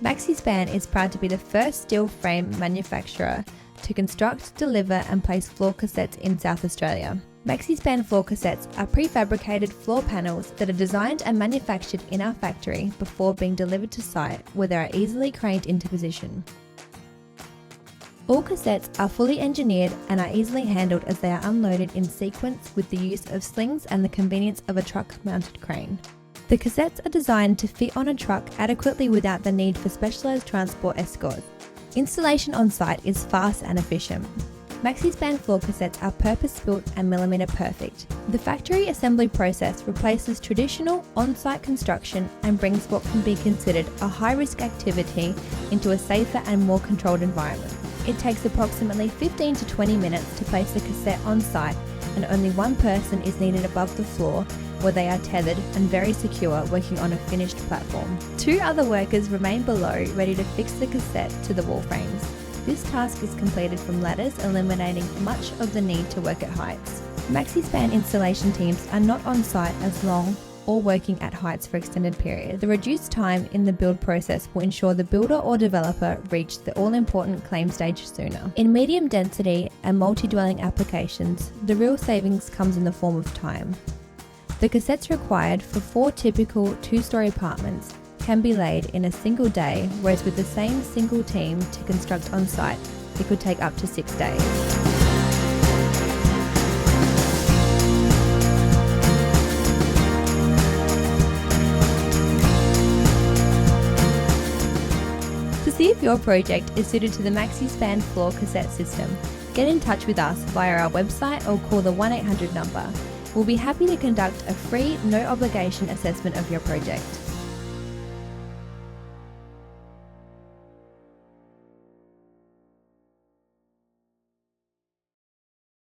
Maxispan is proud to be the first steel frame manufacturer to construct, deliver and place floor cassettes in South Australia. Maxispan floor cassettes are prefabricated floor panels that are designed and manufactured in our factory before being delivered to site, where they are easily craned into position. All cassettes are fully engineered and are easily handled as they are unloaded in sequence with the use of slings and the convenience of a truck-mounted crane. The cassettes are designed to fit on a truck adequately without the need for specialised transport escorts. Installation on site is fast and efficient. Maxispan floor cassettes are purpose-built and millimetre perfect. The factory assembly process replaces traditional on-site construction and brings what can be considered a high-risk activity into a safer and more controlled environment. It takes approximately 15 to 20 minutes to place a cassette on site, and only one person is needed above the floor, where they are tethered and very secure, working on a finished platform. 2 other workers remain below, ready to fix the cassette to the wall frames. This task is completed from ladders, eliminating much of the need to work at heights. Maxispan installation teams are not on site as long or working at heights for extended periods. The reduced time in the build process will ensure the builder or developer reach the all-important claim stage sooner. In medium density and multi-dwelling applications, the real savings comes in the form of time. The cassettes required for 4 typical 2-storey apartments can be laid in a single day, whereas with the same single team to construct on site, it could take up to 6 days. To see if your project is suited to the Maxispan floor cassette system, get in touch with us via our website or call the 1-800 number. We'll be happy to conduct a free, no obligation assessment of your project.